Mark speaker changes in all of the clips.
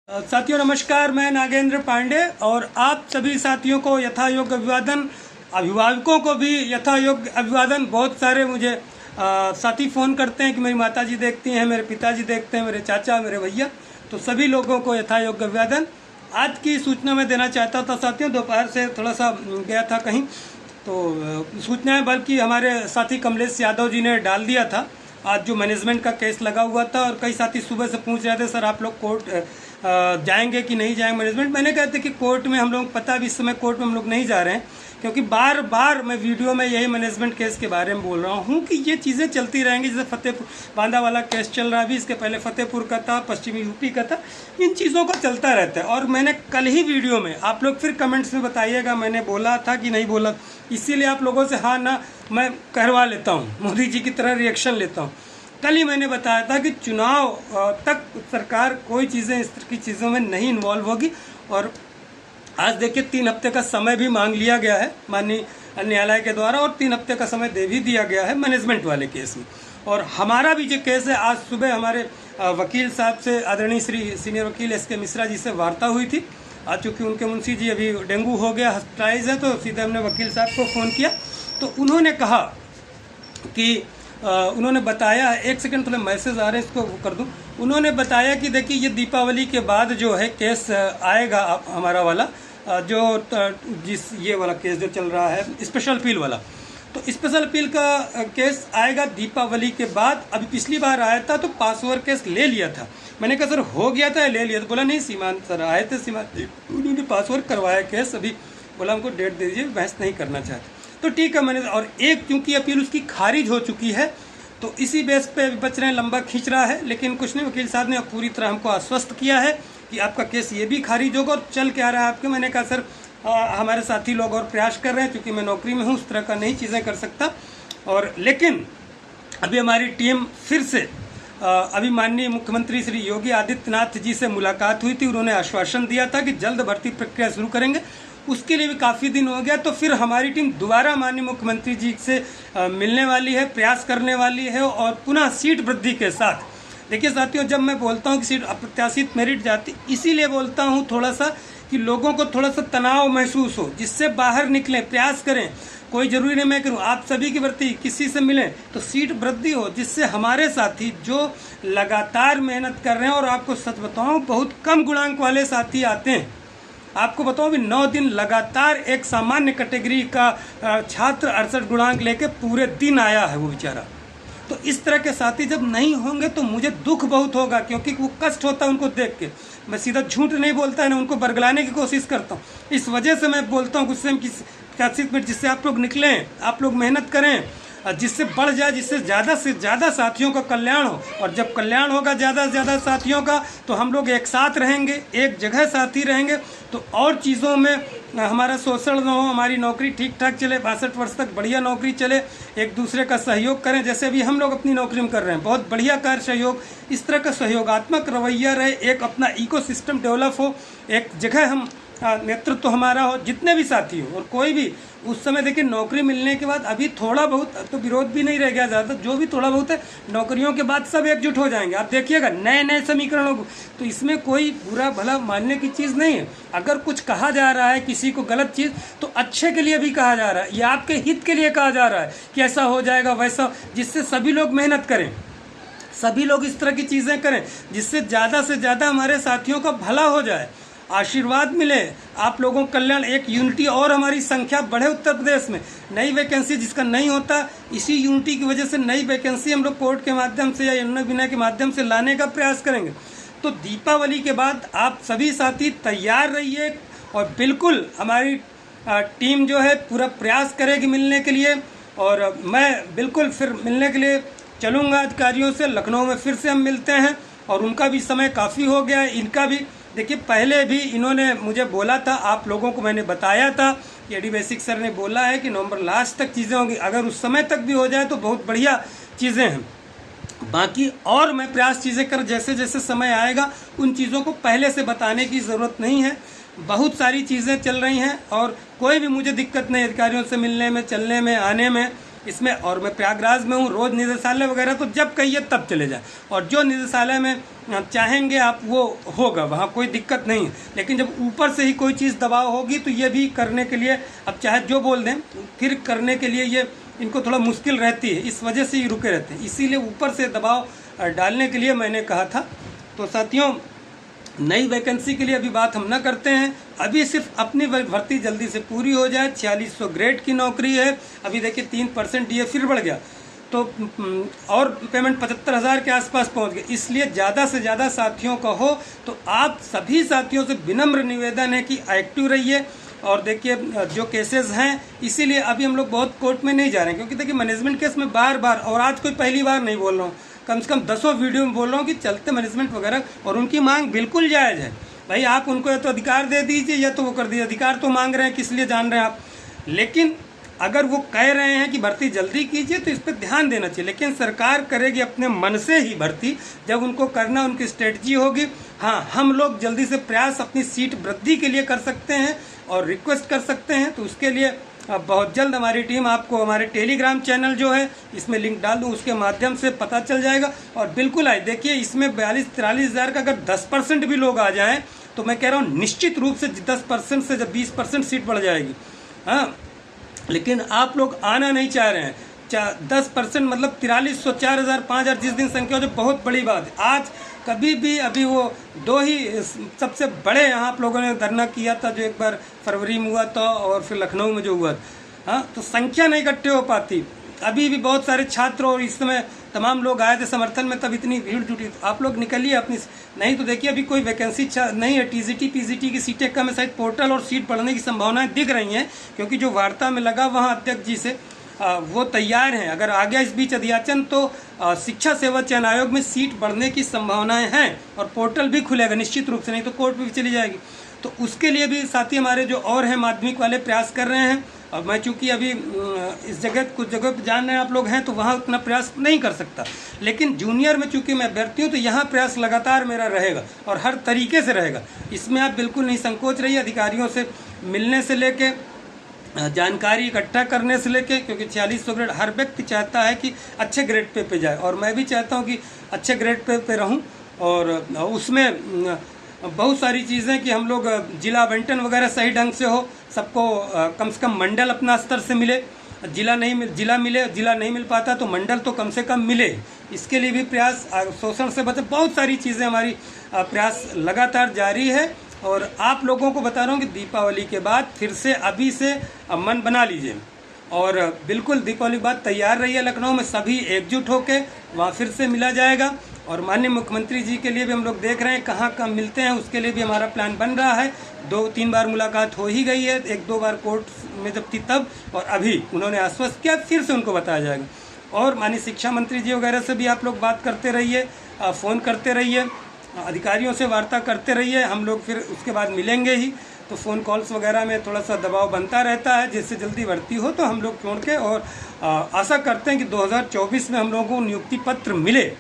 Speaker 1: साथियों नमस्कार, मैं नागेंद्र पांडे और आप सभी साथियों को यथा योग्य अभिवादन, अभिभावकों को भी यथा योग्य अभिवादन। बहुत सारे मुझे साथी फ़ोन करते हैं कि मेरी माताजी देखती हैं, मेरे पिताजी देखते हैं, मेरे चाचा, मेरे भैया, तो सभी लोगों को यथा योग्य अभिवादन। आज की सूचना मैं देना चाहता था साथियों, दोपहर से थोड़ा सा गया था कहीं, तो सूचना है बल्कि हमारे साथी कमलेश यादव जी ने डाल दिया था आज जो मैनेजमेंट का केस लगा हुआ था। और कई साथी सुबह से पूछ रहे थे सर आप लोग कोर्ट जाएंगे कि नहीं जाएंगे मैनेजमेंट। मैंने कहा था कि कोर्ट में हम लोग पता भी इस समय कोर्ट में हम लोग नहीं जा रहे हैं, क्योंकि बार बार मैं वीडियो में यही मैनेजमेंट केस के बारे में बोल रहा हूँ कि ये चीज़ें चलती रहेंगी। जैसे फतेहपुर बांदा वाला केस चल रहा है अभी, इसके पहले फतेहपुर का था, पश्चिमी यूपी का था, इन चीज़ों का चलता रहता है। और मैंने कल ही वीडियो में, आप लोग फिर कमेंट्स में बताइएगा मैंने बोला था कि नहीं बोला, इसीलिए आप लोगों से हाँ ना मैं करवा लेता हूँ, मोदी जी की तरह रिएक्शन लेता हूँ। कल ही मैंने बताया था कि चुनाव तक सरकार कोई चीज़ें इस तरह की चीज़ों में नहीं इन्वॉल्व होगी। और आज देखिए 3 हफ्ते का समय भी मांग लिया गया है माननीय न्यायालय के द्वारा, और 3 हफ्ते का समय दे भी दिया गया है मैनेजमेंट वाले केस में। और हमारा भी जो केस है, आज सुबह हमारे वकील साहब से, आदरणीय श्री सीनियर वकील एस.के. मिश्रा जी से वार्ता हुई थी। आज चूँकि उनके मुंशी जी अभी डेंगू हो गया, हॉस्पिटलाइज है, तो सीधे हमने वकील साहब को फ़ोन किया, तो उन्होंने कहा कि उन्होंने बताया, एक सेकंड थोड़े मैसेज आ रहे हैं इसको कर दूं। उन्होंने बताया कि देखिए ये दीपावली के बाद जो है केस आएगा हमारा वाला, जो ये वाला केस जो चल रहा है स्पेशल अपील वाला, तो स्पेशल अपील का केस आएगा दीपावली के बाद। अभी पिछली बार आया था तो पास ओवर केस ले लिया था। मैंने कहा सर हो गया था ले लिया, तो बोला नहीं सीमांत सर आए थे, सीमांत उन्होंने पास ओवर करवाया केस, अभी बोला हमको डेट दे दीजिए, बहस नहीं करना चाहते। तो ठीक है मैंने, और एक क्योंकि अपील उसकी खारिज हो चुकी है तो इसी बेस पे बच रहे हैं, लंबा खींच रहा है, लेकिन कुछ नहीं, वकील साहब ने पूरी तरह हमको आश्वस्त किया है कि आपका केस ये भी खारिज होगा। और चल क्या रहा है आपके, मैंने कहा सर हमारे साथी लोग और प्रयास कर रहे हैं, क्योंकि मैं नौकरी में हूँ, उस तरह का नहीं चीज़ें कर सकता। और लेकिन अभी हमारी टीम फिर से अभी माननीय मुख्यमंत्री श्री योगी आदित्यनाथ जी से मुलाकात हुई थी। उन्होंने आश्वासन दिया था कि जल्द भर्ती प्रक्रिया शुरू करेंगे, उसके लिए भी काफ़ी दिन हो गया। तो फिर हमारी टीम दोबारा माननीय मुख्यमंत्री जी से मिलने वाली है, प्रयास करने वाली है, और पुनः सीट वृद्धि के साथ। देखिए साथियों, जब मैं बोलता हूँ कि सीट अप्रत्याशित मेरिट जाती, इसीलिए बोलता हूँ थोड़ा सा कि लोगों को थोड़ा सा तनाव महसूस हो, जिससे बाहर निकलें, प्रयास करें। कोई ज़रूरी नहीं मैं करूँ, आप सभी की भर्ती किसी से मिलें तो सीट वृद्धि हो, जिससे हमारे साथी जो लगातार मेहनत कर रहे हैं, और आपको सच बताऊँ बहुत कम गुणांक वाले साथी आते हैं। आपको बताऊं भी 9 दिन लगातार एक सामान्य कैटेगरी का छात्र 68 गुणांक लेके पूरे दिन आया है वो बेचारा। तो इस तरह के साथी जब नहीं होंगे तो मुझे दुख बहुत होगा, क्योंकि वो कष्ट होता है उनको देख के। मैं सीधा झूठ नहीं बोलता है ना, उनको बरगलाने की कोशिश करता हूँ। इस वजह से मैं बोलता हूँ गुस्से में, जिससे आप लोग निकलें, आप लोग मेहनत करें, जिससे बढ़ जाए, जिससे ज़्यादा से ज़्यादा साथियों का कल्याण हो। और जब कल्याण होगा ज़्यादा से ज़्यादा साथियों का, तो हम लोग एक साथ रहेंगे, एक जगह साथी रहेंगे, तो और चीज़ों में हमारा शोषण न हो, हमारी नौकरी ठीक ठाक चले, 62 वर्ष तक बढ़िया नौकरी चले, एक दूसरे का सहयोग करें, जैसे अभी हम लोग अपनी नौकरी में कर रहे हैं, बहुत बढ़िया कार्य सहयोग, इस तरह का सहयोगात्मक रवैया रहे, एक अपना इकोसिस्टम डेवलप हो, एक जगह हम नेतृत्व हमारा हो, जितने भी साथी हो। और कोई भी उस समय देखिए नौकरी मिलने के बाद अभी थोड़ा बहुत तो विरोध भी नहीं रह गया ज़्यादा, जो भी थोड़ा बहुत है नौकरियों के बाद सब एकजुट हो जाएंगे। आप देखिएगा नए नए समीकरण होंगे, तो इसमें कोई बुरा भला मानने की चीज़ नहीं है। अगर कुछ कहा जा रहा है किसी को गलत चीज़, तो अच्छे के लिए भी कहा जा रहा है, या आपके हित के लिए कहा जा रहा है कि ऐसा हो जाएगा वैसा, जिससे सभी लोग मेहनत करें, सभी लोग इस तरह की चीज़ें करें, जिससे ज़्यादा से ज़्यादा हमारे साथियों का भला हो जाए, आशीर्वाद मिले, आप लोगों का कल्याण, एक यूनिटी और हमारी संख्या बढ़े उत्तर प्रदेश में। नई वैकेंसी जिसका नहीं होता, इसी यूनिटी की वजह से नई वैकेंसी हम लोग कोर्ट के माध्यम से या निर्णय विनय के माध्यम से लाने का प्रयास करेंगे। तो दीपावली के बाद आप सभी साथी तैयार रहिए, और बिल्कुल हमारी टीम जो है पूरा प्रयास करेगी मिलने के लिए। और मैं बिल्कुल फिर मिलने के लिए चलूँगा अधिकारियों से, लखनऊ में फिर से हम मिलते हैं, और उनका भी समय काफ़ी हो गया है, इनका भी। देखिए पहले भी इन्होंने मुझे बोला था, आप लोगों को मैंने बताया था कि एडी बेसिक सर ने बोला है कि नवंबर लास्ट तक चीज़ें होंगी, अगर उस समय तक भी हो जाए तो बहुत बढ़िया चीज़ें हैं। बाकी और मैं प्रयास चीज़ें कर, जैसे जैसे समय आएगा उन चीज़ों को पहले से बताने की ज़रूरत नहीं है। बहुत सारी चीज़ें चल रही हैं, और कोई भी मुझे दिक्कत नहीं अधिकारियों से मिलने में, चलने में, आने में। इसमें, और मैं प्रयागराज में हूँ, रोज़ निदेशालय वगैरह तो जब कहिए तब चले जाएं, और जो निदेशालय में चाहेंगे आप वो होगा, वहाँ कोई दिक्कत नहीं है। लेकिन जब ऊपर से ही कोई चीज़ दबाव होगी तो ये भी करने के लिए, अब चाहे जो बोल दें, फिर करने के लिए ये इनको थोड़ा मुश्किल रहती है, इस वजह से ही रुके रहते हैं। इसीलिए ऊपर से दबाव डालने के लिए मैंने कहा था। तो साथियों, नई वैकेंसी के लिए अभी बात हम ना करते हैं, अभी सिर्फ अपनी भर्ती जल्दी से पूरी हो जाए। 4600 ग्रेड की नौकरी है, अभी देखिए 3% ये फिर बढ़ गया, तो और पेमेंट 75,000 के आसपास पहुंच गए। इसलिए ज़्यादा से ज़्यादा साथियों का हो तो आप सभी साथियों से विनम्र निवेदन है कि एक्टिव रहिए। और देखिए जो केसेस हैं, इसीलिए अभी हम लोग बहुत कोर्ट में नहीं जा रहे हैं, क्योंकि देखिए मैनेजमेंट केस में बार बार, और आज कोई पहली बार नहीं बोल रहा हूँ, कम से कम 10 वीडियो में बोल रहा हूँ कि चलते मैनेजमेंट वगैरह, और उनकी मांग बिल्कुल जायज़ है। भाई आप उनको या तो अधिकार दे दीजिए या तो वो कर दीजिए, अधिकार तो मांग रहे हैं, किस लिए जान रहे हैं आप। लेकिन अगर वो कह रहे हैं कि भर्ती जल्दी कीजिए तो इस पर ध्यान देना चाहिए। लेकिन सरकार करेगी अपने मन से ही भर्ती, जब उनको करना उनकी स्ट्रेटजी होगी। हाँ, हम लोग जल्दी से प्रयास अपनी सीट वृद्धि के लिए कर सकते हैं और रिक्वेस्ट कर सकते हैं। तो उसके लिए बहुत जल्द हमारी टीम आपको हमारे टेलीग्राम चैनल जो है, इसमें लिंक डाल दूँ, उसके माध्यम से पता चल जाएगा। और बिल्कुल आए, देखिए इसमें 42-43 हज़ार का अगर 10% भी लोग आ जाएँ तो मैं कह रहा हूँ निश्चित रूप से 10% से जब 20% सीट बढ़ जाएगी। हाँ, लेकिन आप लोग आना नहीं चाह रहे हैं। 10% मतलब 4300, 4000, 5000 जिस दिन संख्या हो, जो बहुत बड़ी बात है। आज कभी भी अभी वो 2 ही सबसे बड़े यहाँ आप लोगों ने धरना किया था, जो एक बार फरवरी में हुआ था और फिर लखनऊ में जो हुआ था। हाँ, तो संख्या नहीं इकट्ठे हो पाती। अभी भी बहुत सारे छात्र और इस समय तमाम लोग आए थे समर्थन में, तब इतनी भीड़ जुटी। आप लोग निकलिए अपनी, नहीं तो देखिए अभी कोई वैकेंसी नहीं है। टीजीटी पीजीटी की सीटें कम है, शायद पोर्टल और सीट बढ़ने की संभावनाएं दिख रही हैं, क्योंकि जो वार्ता में लगा वहाँ अध्यक्ष जी से वो तैयार हैं। अगर आ गया इस बीच अध्याचन तो शिक्षा सेवा चयन आयोग में सीट बढ़ने की संभावनाएं हैं और पोर्टल भी खुलेगा निश्चित रूप से, नहीं तो कोर्ट में भी चली जाएगी। तो उसके लिए भी साथी हमारे जो और हैं माध्यमिक वाले प्रयास कर रहे हैं। और मैं चूँकि अभी इस जगह कुछ जगह पर जान रहे हैं आप लोग हैं, तो वहाँ उतना प्रयास नहीं कर सकता। लेकिन जूनियर में चूँकि मैं अभ्यर्थी हूँ, तो यहाँ प्रयास लगातार मेरा रहेगा और हर तरीके से रहेगा। इसमें आप बिल्कुल नहीं संकोच रहिए। अधिकारियों से मिलने से लेके, जानकारी इकट्ठा करने से लेके, क्योंकि 4600 ग्रेड हर व्यक्ति चाहता है कि अच्छे ग्रेड पे जाए, और मैं भी चाहता हूँ कि अच्छे ग्रेड पे रहूँ। और उसमें बहुत सारी चीज़ें कि हम लोग जिला आवंटन वगैरह सही ढंग से हो, सबको कम से कम मंडल अपना स्तर से मिले। जिला नहीं मिल पाता तो मंडल तो कम से कम मिले। इसके लिए भी प्रयास, शोषण से बचे, बहुत सारी चीज़ें हमारी प्रयास लगातार जारी है। और आप लोगों को बता रहा हूँ कि दीपावली के बाद फिर से अभी से मन बना लीजिए, और बिल्कुल दीपावली के बाद तैयार रहिए। लखनऊ में सभी एकजुट होकर वहाँ फिर से मिला जाएगा। और माननीय मुख्यमंत्री जी के लिए भी हम लोग देख रहे हैं कहाँ कहाँ मिलते हैं, उसके लिए भी हमारा प्लान बन रहा है। 2-3 बार मुलाकात हो ही गई है, 1-2 बार कोर्ट में जब थी तब, और अभी उन्होंने आश्वस्त किया, फिर से उनको बताया जाएगा। और माननीय शिक्षा मंत्री जी वगैरह से भी आप लोग बात करते रहिए, फ़ोन करते रहिए, अधिकारियों से वार्ता करते रहिए। हम लोग फिर उसके बाद मिलेंगे ही, तो फ़ोन कॉल्स वगैरह में थोड़ा सा दबाव बनता रहता है। जिससे जल्दी भर्ती हो तो हम लोग छोड़ के, और आशा करते हैं कि 2024 में हम लोगों को नियुक्ति पत्र मिले।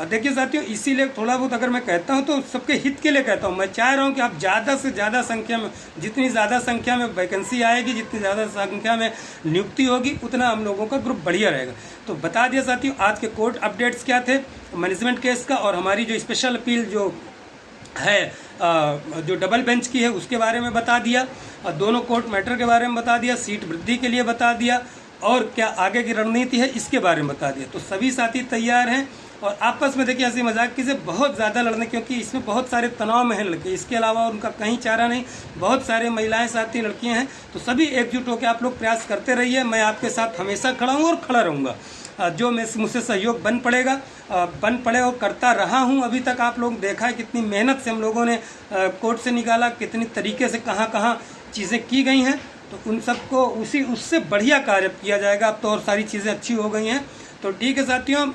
Speaker 1: देखिए साथियों, इसीलिए थोड़ा बहुत अगर मैं कहता हूं तो सबके हित के लिए कहता हूं। मैं चाह रहा हूं कि आप ज़्यादा से ज़्यादा संख्या में, जितनी ज़्यादा संख्या में वैकेंसी आएगी, जितनी ज़्यादा संख्या में नियुक्ति होगी, उतना हम लोगों का ग्रुप बढ़िया रहेगा। तो बता दिया साथियों आज के कोर्ट अपडेट्स क्या थे मैनेजमेंट केस का, और हमारी जो स्पेशल अपील जो है जो डबल बेंच की है उसके बारे में बता दिया, और दोनों कोर्ट मैटर के बारे में बता दिया, सीट वृद्धि के लिए बता दिया, और क्या आगे की रणनीति है इसके बारे में बता दिया। तो सभी साथी तैयार हैं, और आपस में देखिए हंसी मजाक की से बहुत ज़्यादा लड़ने, क्योंकि इसमें बहुत सारे तनाव में हैं लड़के, इसके अलावा उनका कहीं चारा नहीं। बहुत सारे महिलाएं साथी, लड़कियां हैं, तो सभी एकजुट होकर आप लोग प्रयास करते रहिए। मैं आपके साथ हमेशा खड़ा हूँ और खड़ा रहूँगा। जो मुझसे सहयोग बन पड़े और करता रहा हूँ अभी तक। आप लोग देखा है कितनी मेहनत से हम लोगों ने कोर्ट से निकाला, कितनी तरीके से कहाँ कहाँ चीज़ें की गई हैं, तो उन सबको उससे बढ़िया कार्य किया जाएगा। अब तो और सारी चीज़ें अच्छी हो गई हैं। तो ठीक है साथियों,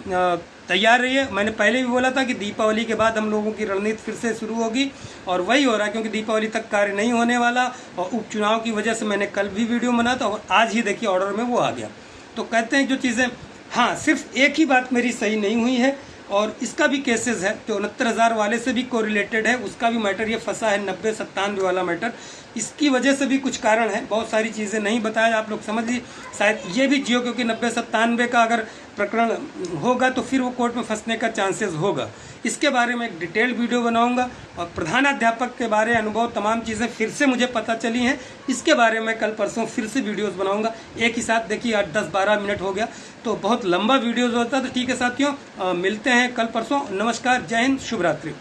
Speaker 1: तैयार रहिए। मैंने पहले भी बोला था कि दीपावली के बाद हम लोगों की रणनीति फिर से शुरू होगी, और वही हो रहा है, क्योंकि दीपावली तक कार्य नहीं होने वाला, और उपचुनाव की वजह से मैंने कल भी वीडियो बना था, और आज ही देखिए ऑर्डर में वो आ गया। तो कहते हैं जो चीज़ें, हाँ सिर्फ एक ही बात मेरी सही नहीं हुई है, और इसका भी केसेस है जो 69,000 वाले से भी कोरिलेटेड है, उसका भी मैटर ये फंसा है 90-97 वाला मैटर। इसकी वजह से भी कुछ कारण है, बहुत सारी चीज़ें नहीं बताया, आप लोग समझ लीजिए। शायद ये भी जियो, क्योंकि 90-97 का अगर प्रकरण होगा तो फिर वो कोर्ट में फंसने का चांसेस होगा। इसके बारे में एक डिटेल वीडियो बनाऊंगा और प्रधानाध्यापक के बारे अनुभव तमाम चीज़ें फिर से मुझे पता चली हैं, इसके बारे में कल परसों फिर से वीडियोस बनाऊंगा। एक ही साथ देखिए 8-10-12 मिनट हो गया तो बहुत लंबा वीडियोस होता है। तो ठीक है साथियों, मिलते हैं कल परसों। नमस्कार, जय हिंद, शुभ रात्रि।